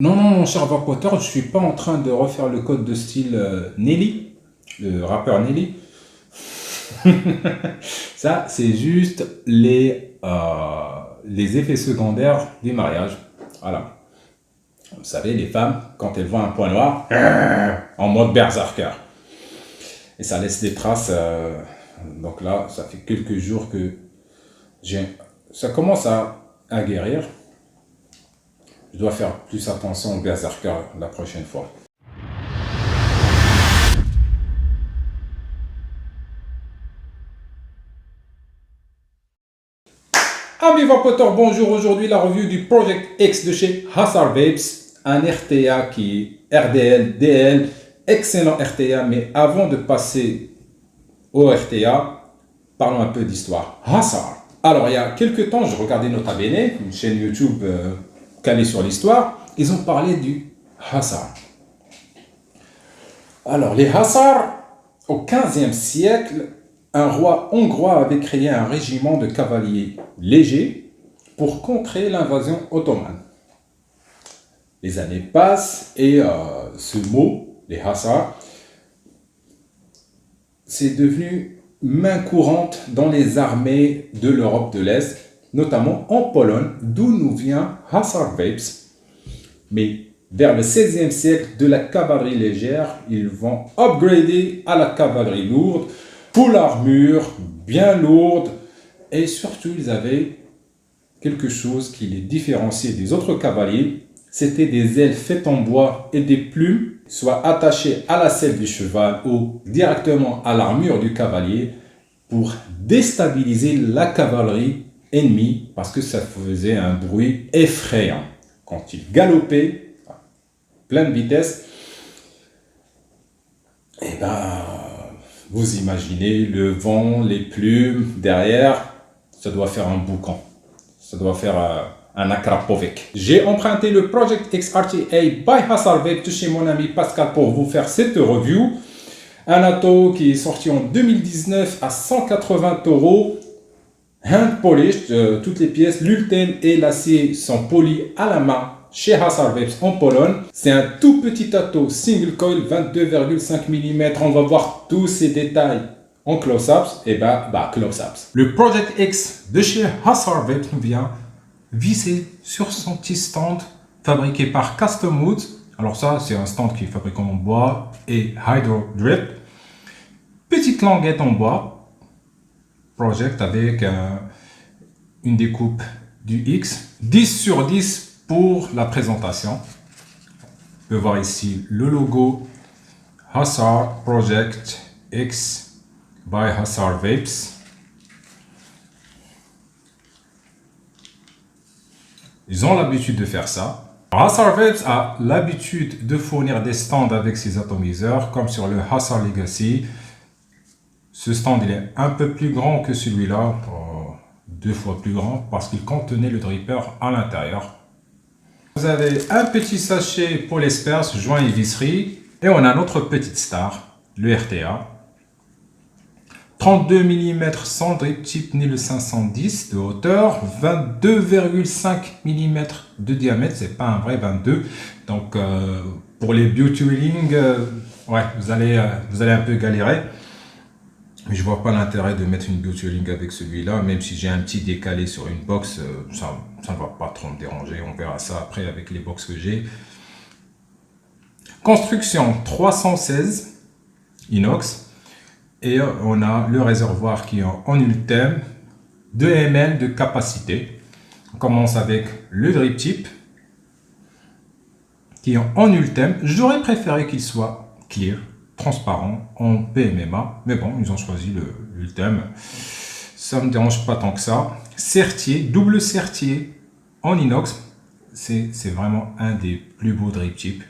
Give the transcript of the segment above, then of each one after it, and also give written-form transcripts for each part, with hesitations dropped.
Non, non, mon cher vapoteur, je ne suis pas en train de refaire le code de style Nelly, le rappeur Nelly. Ça, c'est juste les effets secondaires du mariage. Voilà. Vous savez, les femmes, quand elles voient un point noir, en mode berserker. Et ça laisse des traces. Donc là, ça fait quelques jours que ça commence à guérir. Je dois faire plus attention au berserker la prochaine fois. Amis vapoteurs, bonjour. Aujourd'hui, la review du Project X de chez Hussar Vapes. Un RTA qui est RDL, DL, excellent RTA. Mais avant de passer au RTA, parlons un peu d'histoire. Hussar. Alors, il y a quelques temps, je regardais Nota Bene, une chaîne YouTube calée sur l'histoire. Ils ont parlé du Hussar. Alors, les Hussars, au XVe siècle, un roi hongrois avait créé un régiment de cavaliers légers pour contrer l'invasion ottomane. Les années passent et ce mot, les Hussars, c'est devenu main courante dans les armées de l'Europe de l'Est, notamment en Pologne, d'où nous vient Hussar Vapes. Mais vers le XVIe siècle, de la cavalerie légère, ils vont upgrader à la cavalerie lourde, full armure, bien lourde, et surtout ils avaient quelque chose qui les différenciait des autres cavaliers, c'était des ailes faites en bois et des plumes, soit attachées à la selle du cheval ou directement à l'armure du cavalier pour déstabiliser la cavalerie ennemie parce que ça faisait un bruit effrayant. Quand ils galopaient, pleine vitesse, et ben, vous imaginez le vent, les plumes derrière, ça doit faire un boucan. Ça doit faire un Akrapovic. J'ai emprunté le Project X RTA by Hussar Vapes de chez mon ami Pascal pour vous faire cette review. Un Atto qui est sorti en 2019 à 180 €. Hand polished, toutes les pièces, l'ultème et l'acier sont polis à la main chez Hussar Vapes en Pologne. C'est un tout petit Atto single coil 22,5 mm. On va voir tous ces détails en close-ups. Et close-ups. Le Project X de chez Hussar Vapes nous vient vissé sur son petit stand fabriqué par Custom Woods. Alors ça, c'est un stand qui est fabriqué en bois et Hydro Drip. Petite languette en bois. Project avec une découpe du X. 10 sur 10 pour la présentation. On peut voir ici le logo Hussar Project X by Hussar Vapes. Ils ont l'habitude de faire ça. Hussar Vapes a l'habitude de fournir des stands avec ses atomiseurs, comme sur le Hussar Legacy. Ce stand il est un peu plus grand que celui-là, 2 fois plus grand, parce qu'il contenait le dripper à l'intérieur. Vous avez un petit sachet pour les sperses, joint et visserie. Et on a notre petite star, le RTA. 32 mm sans drip tip ni le 510 de hauteur, 22,5 mm de diamètre, c'est pas un vrai 22. Donc pour les beauty wheeling, ouais, vous allez un peu galérer. Mais je vois pas l'intérêt de mettre une beauty wheeling avec celui-là, même si j'ai un petit décalé sur une box, ça ne va pas trop me déranger. On verra ça après avec les box que j'ai. Construction 316 inox. Et on a le réservoir qui est en ultème, 2 ml de capacité. On commence avec le drip tip qui est en ultème. J'aurais préféré qu'il soit clear, transparent, en PMMA. Mais bon, ils ont choisi l'ultème. Ça ne me dérange pas tant que ça. Sertier, double sertier en inox. C'est vraiment un des plus beaux drip tips.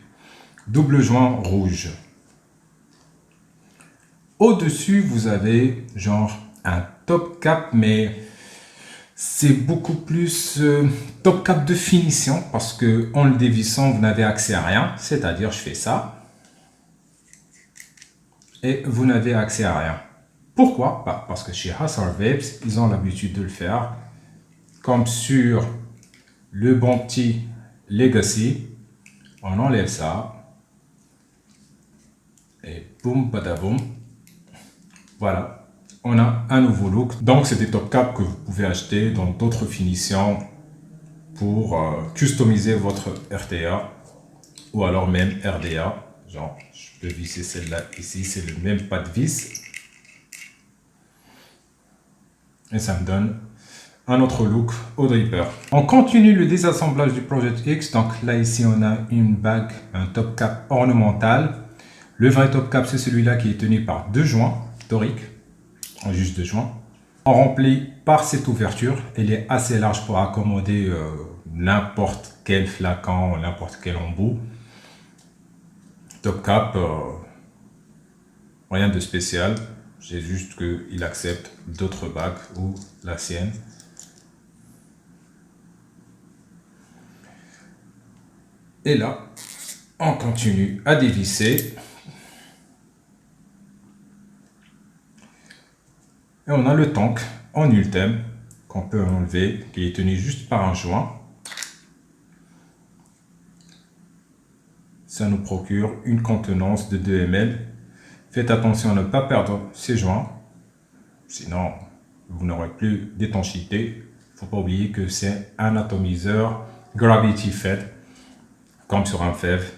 Double joint rouge. Au-dessus, vous avez genre un top cap, mais c'est beaucoup plus top cap de finition parce que en le dévissant, vous n'avez accès à rien. C'est-à-dire, je fais ça et vous n'avez accès à rien. Pourquoi? Parce que chez Hussar Vapes, ils ont l'habitude de le faire. Comme sur le bon petit Legacy, On enlève ça. Et boum, badaboum. Voilà. On a un nouveau look. Donc, c'est des top caps que vous pouvez acheter dans d'autres finitions pour customiser votre RTA ou alors même RDA. Genre, je peux visser celle-là ici, c'est le même pas de vis. Et ça me donne un autre look au dripper. On continue le désassemblage du Project X. Donc là, ici, on a une bague, un top cap ornemental. Le vrai top cap, c'est celui-là qui est tenu par deux joints doriques, en juste deux joints. On remplit par cette ouverture. Elle est assez large pour accommoder n'importe quel flacon, n'importe quel embout. Top cap, rien de spécial. C'est juste qu'il accepte d'autres bagues ou la sienne. Et là, on continue à dévisser. Et on a le tank en ultime qu'on peut enlever, qui est tenu juste par un joint. Ça nous procure une contenance de 2 ml. Faites attention à ne pas perdre ces joints, sinon vous n'aurez plus d'étanchéité. Il ne faut pas oublier que c'est un atomiseur gravity fed, comme sur un FEV.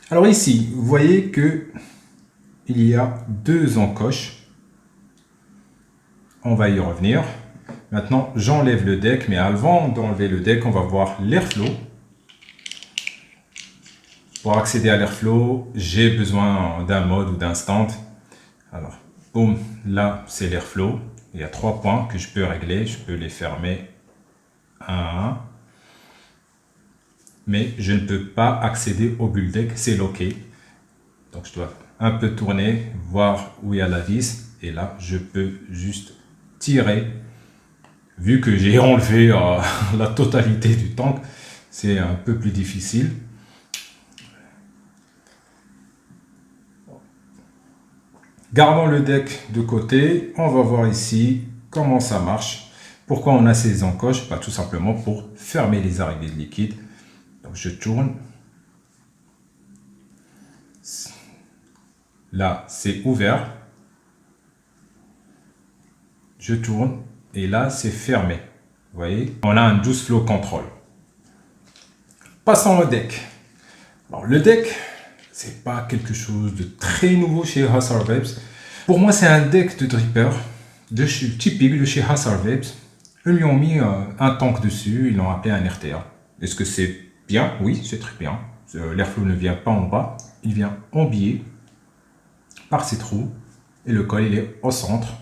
Alors ici, vous voyez que il y a deux encoches. On va y revenir. Maintenant, j'enlève le deck, mais avant d'enlever le deck, on va voir l'airflow. Pour accéder à l'airflow, j'ai besoin d'un mode ou d'un stand. Alors, boum, là, c'est l'airflow. Il y a 3 points que je peux régler. Je peux les fermer un à un. Mais je ne peux pas accéder au bulle deck, c'est loqué. Donc, je dois un peu tourner, voir où il y a la vis. Et là, je peux juste tirer. Vu que j'ai enlevé la totalité du tank, c'est un peu plus difficile. Gardons le deck de côté. On va voir ici comment ça marche. Pourquoi on a ces encoches? Tout simplement pour fermer les arrivées de liquide. Donc je tourne. Là, c'est ouvert. Je tourne et là, c'est fermé. Vous voyez, on a un 12 flow control. Passons au deck. Alors, le deck, c'est pas quelque chose de très nouveau chez Hussar Vapes. Pour moi, c'est un deck de dripper typique de chez Hussar Vapes. Ils lui ont mis un tank dessus, ils l'ont appelé un RTA. Est-ce que c'est bien? Oui, c'est très bien. L'airflow ne vient pas en bas, il vient en biais par ces trous et le col il est au centre,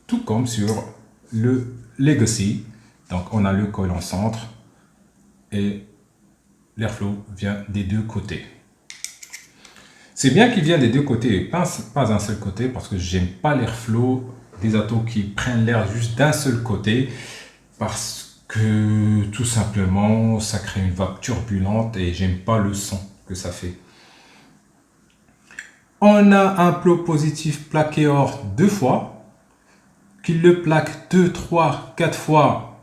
tout comme sur le Legacy. Donc on a le col en centre et l'airflow vient des deux côtés. C'est bien qu'il vienne des deux côtés et pas un seul côté, parce que j'aime pas l'airflow des atos qui prennent l'air juste d'un seul côté, parce que tout simplement ça crée une vague turbulente et j'aime pas le son que ça fait. On a un plot positif plaqué or 2 fois, qu'il le plaque 2, 3, 4 fois,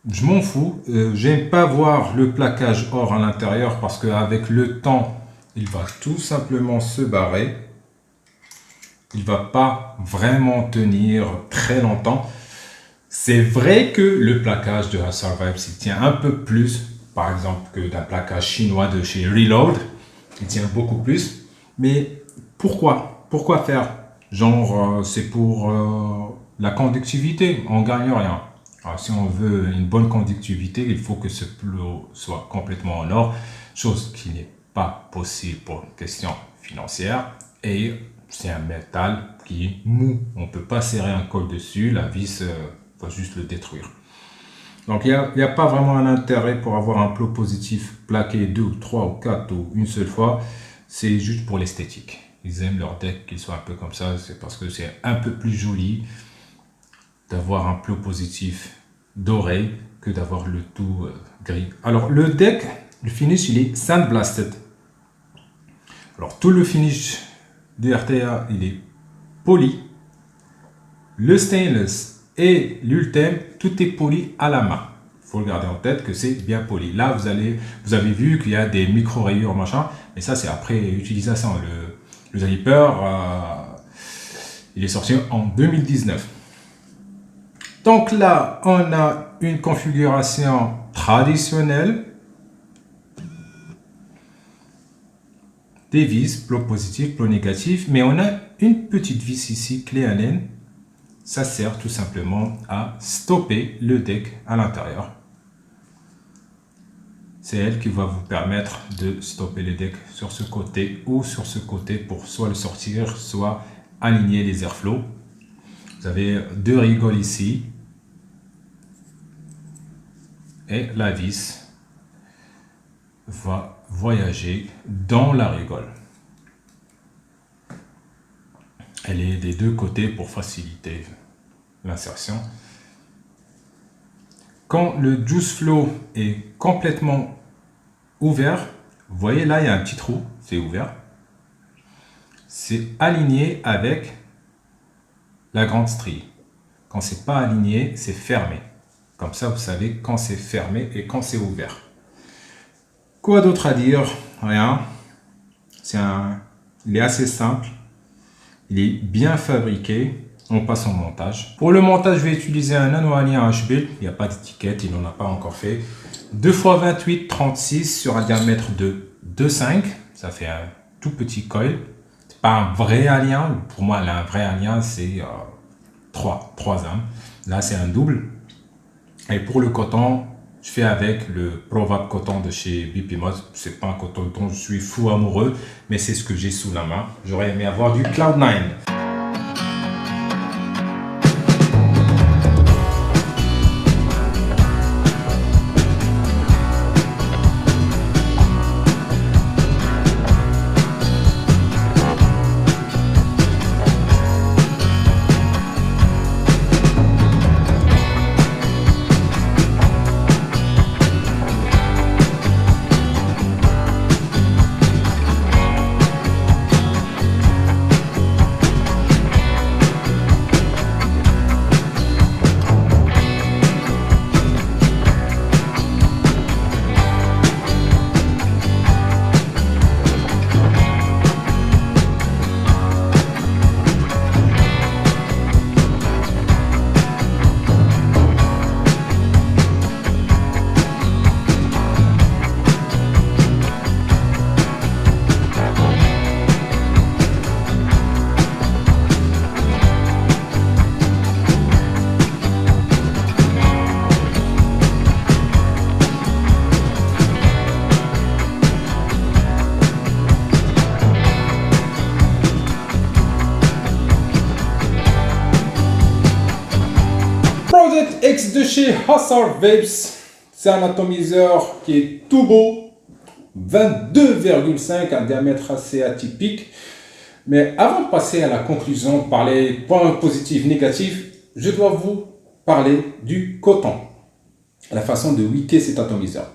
je m'en fous. J'aime pas voir le plaquage or à l'intérieur parce qu'avec le temps il va tout simplement se barrer. Il va pas vraiment tenir très longtemps. C'est vrai que le plaquage de Hussar Vapes il tient un peu plus, par exemple, que d'un plaquage chinois de chez Reload. Il tient beaucoup plus. Mais pourquoi faire? Genre, c'est pour la conductivité, on gagne rien. Alors, si on veut une bonne conductivité, il faut que ce plot soit complètement en or, chose qui n'est pas possible pour une question financière. Et c'est un métal qui est mou. On ne peut pas serrer un col dessus, la vis va juste le détruire. Donc il n'y a pas vraiment un intérêt pour avoir un plot positif plaqué 2 ou 3 ou 4 ou une seule fois. C'est juste pour l'esthétique. Ils aiment leur deck qu'il soit un peu comme ça. C'est parce que c'est un peu plus joli d'avoir un plot positif doré que d'avoir le tout gris. Alors le deck, le finish, il est sandblasted. Alors tout le finish du RTA, il est poli. Le stainless et l'ultime, tout est poli à la main. faut le garder en tête que c'est bien poli. Là, vous avez vu qu'il y a des micro-rayures, machin, mais ça, c'est après utilisation. Le zipper, il est sorti en 2019. Donc là, on a une configuration traditionnelle. Des vis, plot positif, plot négatif, mais on a une petite vis ici, clé Allen. Ça sert tout simplement à stopper le deck à l'intérieur. C'est elle qui va vous permettre de stopper le deck sur ce côté ou sur ce côté pour soit le sortir, soit aligner les airflows. Vous avez deux rigoles ici. Et la vis va voyager dans la rigole. Elle est des deux côtés pour faciliter l'insertion. Quand le juice flow est complètement ouvert, vous voyez là, il y a un petit trou, c'est ouvert. C'est aligné avec la grande strie. Quand c'est pas aligné, c'est fermé. Comme ça, vous savez quand c'est fermé et quand c'est ouvert. Quoi d'autre à dire? Rien. Il est assez simple. Il est bien fabriqué. On passe au montage. Pour le montage, je vais utiliser un nano-alien HB. Il n'y a pas d'étiquette, il n'en a pas encore fait. 2 x 28, 36 sur un diamètre de 2,5. Ça fait un tout petit coil. C'est pas un vrai alien. Pour moi, un vrai alien, c'est 3 âmes. Là, c'est un double. Et pour le coton, je fais avec le Provap coton de chez BP Mod. C'est pas un coton dont je suis fou amoureux, mais c'est ce que j'ai sous la main. J'aurais aimé avoir du Cloud9. Project X de chez Hussar Vapes, c'est un atomiseur qui est tout beau, 22,5, un diamètre assez atypique. Mais avant de passer à la conclusion par les points positifs, négatifs, je dois vous parler du coton, la façon de wicker cet atomiseur.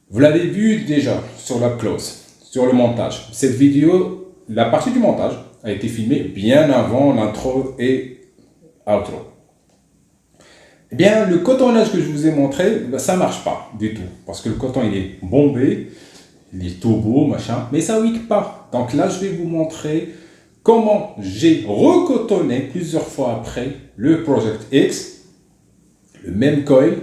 Vous l'avez vu déjà sur la close, sur le montage. Cette vidéo, la partie du montage a été filmée bien avant l'intro et outro. Eh bien, le cotonnage que je vous ai montré, ça ne marche pas du tout. Parce que le coton, il est bombé, il est tout beau, machin, mais ça ne wick pas. Donc là, je vais vous montrer comment j'ai recotonné plusieurs fois après le Project X, le même coil,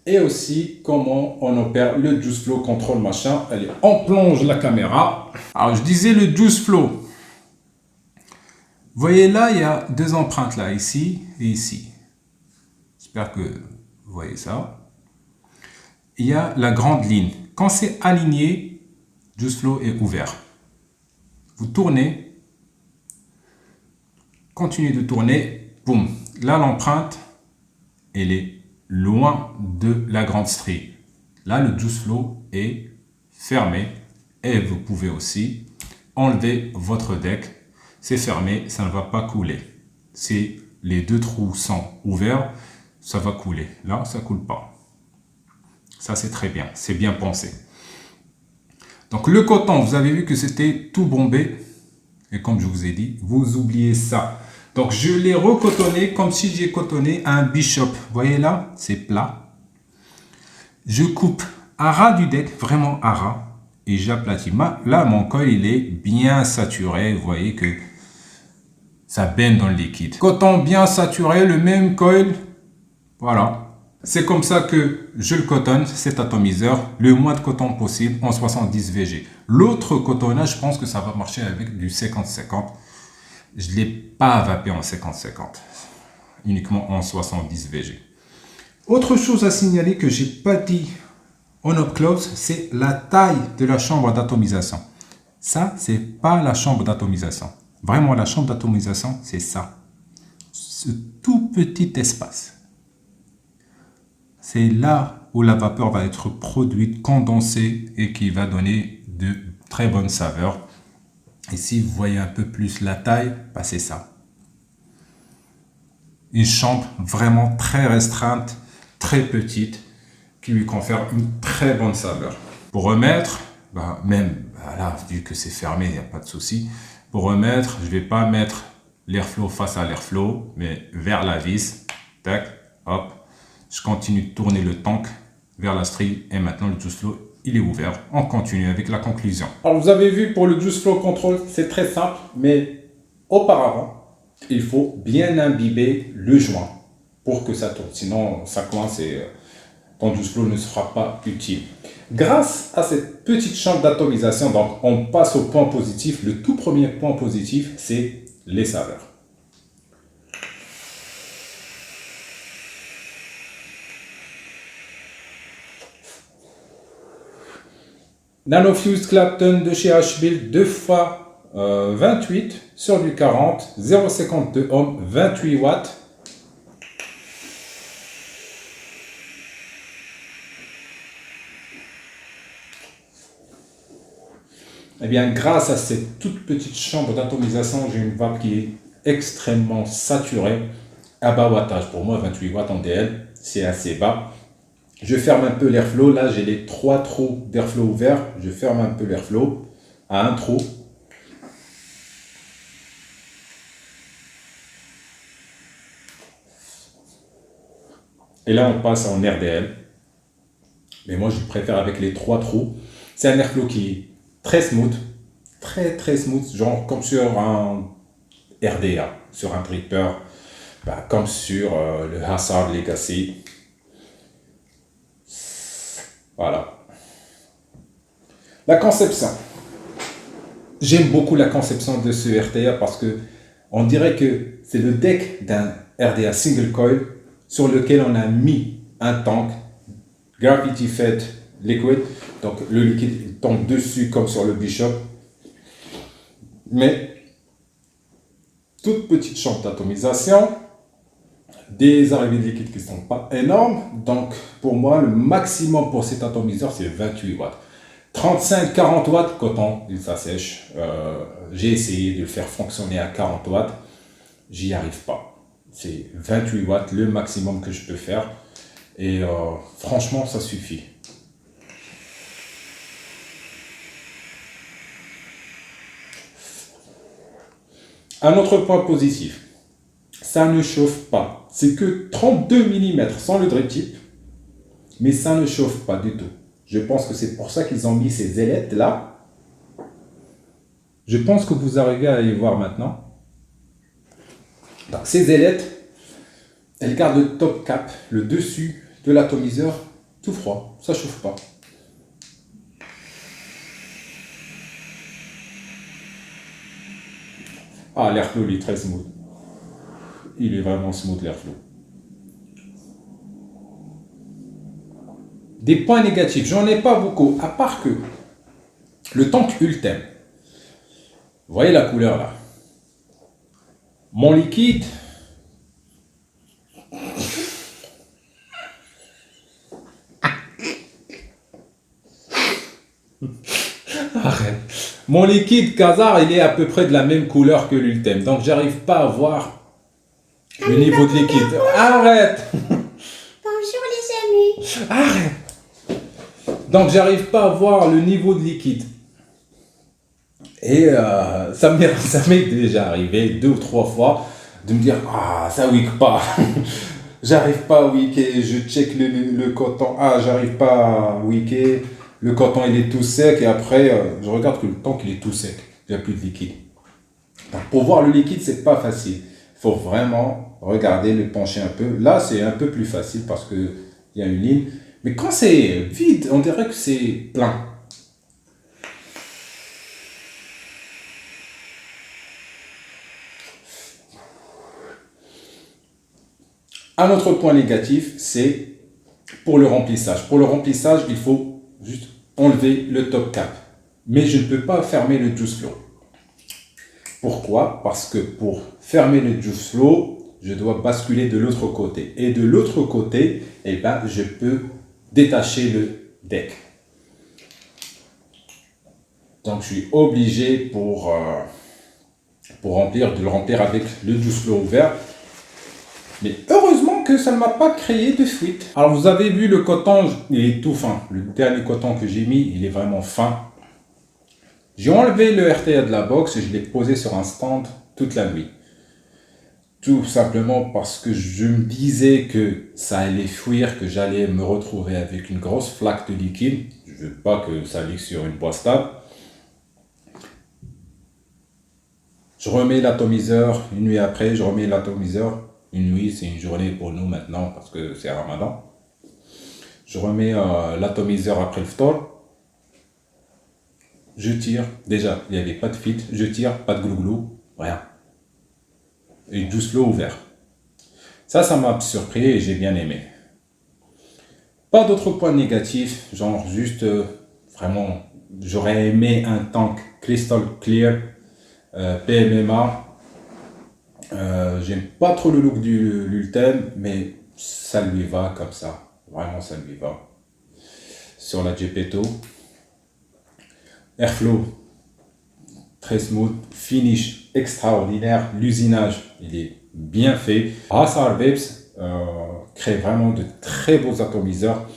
et aussi comment on opère le Juice Flow Control, machin. Allez, on plonge la caméra. Alors, je disais le Juice Flow. Vous voyez là, il y a deux empreintes là, ici et ici. J'espère que vous voyez ça. Il y a la grande ligne. Quand c'est aligné, Juice Flow est ouvert. Vous tournez, continuez de tourner, boum. Là, l'empreinte, elle est loin de la grande strie. Là, le Juice Flow est fermé et vous pouvez aussi enlever votre deck. C'est fermé, ça ne va pas couler. Si les deux trous sont ouverts, ça va couler. Là, ça ne coule pas. Ça, c'est très bien. C'est bien pensé. Donc, le coton, vous avez vu que c'était tout bombé. Et comme je vous ai dit, vous oubliez ça. Donc, je l'ai recotonné comme si j'ai cotonné un Bishop. Vous voyez là, c'est plat. Je coupe à ras du deck, vraiment à ras, et j'aplatis. Là, mon coil, il est bien saturé. Vous voyez que ça baigne dans le liquide. Coton bien saturé, le même coil. Voilà. C'est comme ça que je le cotonne, cet atomiseur, le moins de coton possible en 70 VG. L'autre cotonnage, je pense que ça va marcher avec du 50-50. Je ne l'ai pas vapé en 50-50, uniquement en 70 VG. Autre chose à signaler que j'ai pas dit en up close, c'est la taille de la chambre d'atomisation. Ça, c'est pas la chambre d'atomisation. Vraiment, la chambre d'atomisation, c'est ça. Ce tout petit espace. C'est là où la vapeur va être produite, condensée et qui va donner de très bonnes saveurs. Et si vous voyez un peu plus la taille, bah c'est ça. Une chambre vraiment très restreinte, très petite, qui lui confère une très bonne saveur. Pour remettre, même là, vu que c'est fermé, il n'y a pas de souci. Pour remettre, je ne vais pas mettre l'airflow face à l'airflow, mais vers la vis. Tac, hop. Je continue de tourner le tank vers la strie et maintenant le juice flow il est ouvert. On continue avec la conclusion. Alors vous avez vu pour le juice flow control, c'est très simple, mais auparavant, il faut bien imbiber le joint pour que ça tourne. Sinon, ça coince et ton juice flow ne sera pas utile. Grâce à cette petite chambre d'atomisation, donc on passe au point positif. Le tout premier point positif, c'est les saveurs. Nanofuse Clapton de chez H-Build 2 x 28 sur du 40, 0,52 ohms, 28 watts. Eh bien, grâce à cette toute petite chambre d'atomisation, j'ai une vape qui est extrêmement saturée à bas wattage. Pour moi, 28 watts en DL, c'est assez bas. Je ferme un peu l'airflow. Là, j'ai les 3 trous d'airflow ouverts. Je ferme un peu l'airflow à un trou. Et là, on passe en RDL. Mais moi, je préfère avec les 3 trous. C'est un airflow qui est très smooth. Très smooth. Genre comme sur un RDA, sur un dripper. Comme sur le Hazard Legacy. Voilà. La conception. J'aime beaucoup la conception de ce RTA parce que on dirait que c'est le deck d'un RDA single coil sur lequel on a mis un tank gravity fed liquid. Donc le liquide tombe dessus comme sur le Bishop. Mais toute petite chambre d'atomisation. Des arrivées de liquide qui ne sont pas énormes. Donc, pour moi, le maximum pour cet atomiseur, c'est 28 watts. 35-40 watts, coton, il s'assèche. J'ai essayé de le faire fonctionner à 40 watts. J'y arrive pas. C'est 28 watts, le maximum que je peux faire. Et franchement, ça suffit. Un autre point positif. Ça ne chauffe pas. C'est que 32 mm sans le drip tip, mais ça ne chauffe pas du tout. Je pense que c'est pour ça qu'ils ont mis ces ailettes là. Je pense que vous arrivez à les voir maintenant. Donc ces ailettes, elles gardent le top cap, le dessus de l'atomiseur tout froid. Ça ne chauffe pas. Ah, l'airflow, il est très smooth. Il est vraiment smooth l'airflow. Des points négatifs, j'en ai pas beaucoup, à part que le tank Ultem, vous voyez la couleur là, mon liquide, arrête, mon liquide Khazar, il est à peu près de la même couleur que l'Ultem, donc j'arrive pas à voir le niveau de liquide. Arrête. Bonjour les amis. Arrête. Donc j'arrive pas à voir le niveau de liquide. Et ça m'est déjà arrivé 2 ou 3 fois de me dire ah ça wick pas. J'arrive pas à wicker, je check le coton. Ah, j'arrive pas à wicker. Le coton, il est tout sec et après, je regarde que le temps qu'il est tout sec. Il n'y a plus de liquide. Donc, pour voir le liquide, c'est pas facile. Il faut vraiment regarder, le pencher un peu. Là, c'est un peu plus facile parce que il y a une ligne. Mais quand c'est vide, on dirait que c'est plein. Un autre point négatif, c'est pour le remplissage. Pour le remplissage, il faut juste enlever le top cap. Mais je ne peux pas fermer le juice flow. Pourquoi? Parce que pour fermer le juice flow, je dois basculer de l'autre côté. Et de l'autre côté, eh ben, je peux détacher le deck. Donc je suis obligé pour remplir, de le remplir avec le juice flow ouvert. Mais heureusement que ça ne m'a pas créé de fuite. Alors vous avez vu le coton, il est tout fin. Le dernier coton que j'ai mis, il est vraiment fin. J'ai enlevé le RTA de la box et je l'ai posé sur un stand toute la nuit. Tout simplement parce que je me disais que ça allait fuir, que j'allais me retrouver avec une grosse flaque de liquide. Je ne veux pas que ça ligue sur une boîte stable. Je remets l'atomiseur une nuit après, je remets l'atomiseur. Une nuit, c'est une journée pour nous maintenant parce que c'est Ramadan. Je remets l'atomiseur après le phtor. Je tire. Déjà, il n'y avait pas de filtre. Je tire, pas de glouglou, rien. Et juice flow ouvert. Ça m'a surpris et j'ai bien aimé. Pas d'autres points négatifs, genre juste vraiment, j'aurais aimé un tank Crystal Clear PMMA. J'aime pas trop le look du l'Ultem, mais ça lui va comme ça. Vraiment, ça lui va. Sur la Gepetto. Airflow, très smooth. Finish extraordinaire. L'usinage, il est bien fait. Hassar Vapes crée vraiment de très beaux atomiseurs.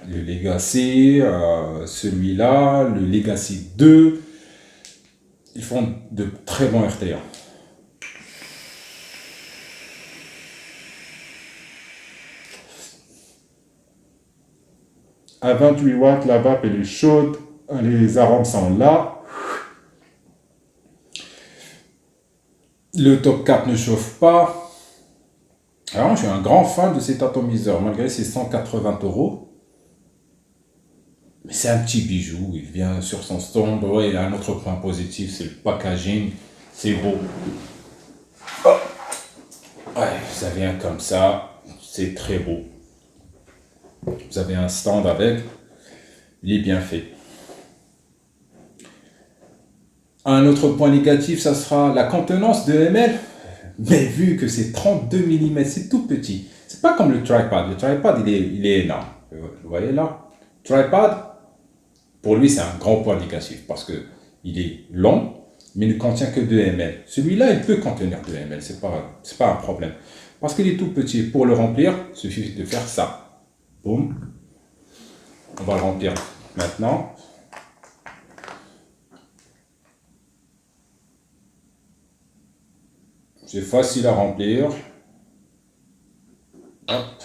Le Legacy, celui-là, le Legacy 2. Ils font de très bons RTA. À 28 watts, la vape elle est chaude, les arômes sont là. Le top cap ne chauffe pas. Alors, je suis un grand fan de cet atomiseur, malgré ses 180 €. Mais c'est un petit bijou, il vient sur son stand. Ouais, il y a un autre point positif, c'est le packaging. C'est beau. Oh. Ouais, ça vient comme ça, c'est très beau. Vous avez un stand avec, il est bien fait. Un autre point négatif, ça sera la contenance de ml. Mais vu que c'est 32 mm, c'est tout petit. C'est pas comme le tripod. Le tripod, il est énorme. Vous voyez là? Tripod, pour lui, c'est un grand point négatif parce que il est long, mais ne contient que 2 ml. Celui-là, il peut contenir 2 ml. C'est pas un problème. Parce qu'il est tout petit. Pour le remplir, il suffit de faire ça. Boum. On va le remplir maintenant. C'est facile à remplir. Hop.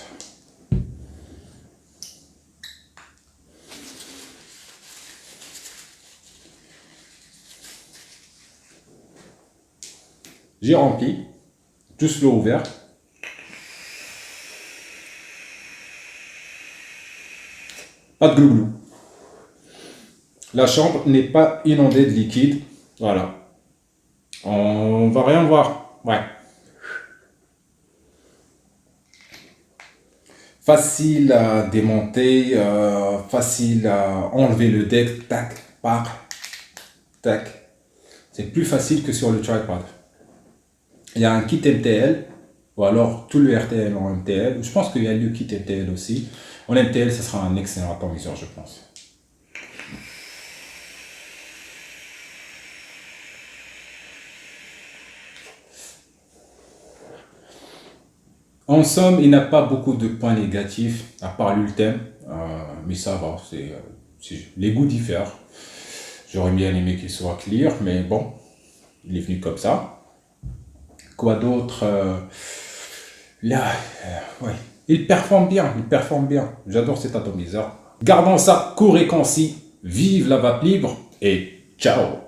J'ai rempli. Juice flow ouvert. Pas de glouglou. La chambre n'est pas inondée de liquide. Voilà. On va rien voir. Ouais. Facile à démonter, facile à enlever le deck. Tac, par, tac. C'est plus facile que sur le tripod. Il y a un kit MTL, ou alors tout le RTL en MTL. Je pense qu'il y a le kit MTL aussi. En MTL, ce sera un excellent atomiseur, je pense. En somme, il n'a pas beaucoup de points négatifs, à part l'Ultem, mais ça va, les goûts diffèrent. J'aurais bien aimé qu'il soit clear, mais bon, il est venu comme ça. Quoi d'autre? Là, ouais. Il performe bien, il performe bien. J'adore cet atomiseur. Gardons ça court et concis. Vive la vape libre et ciao!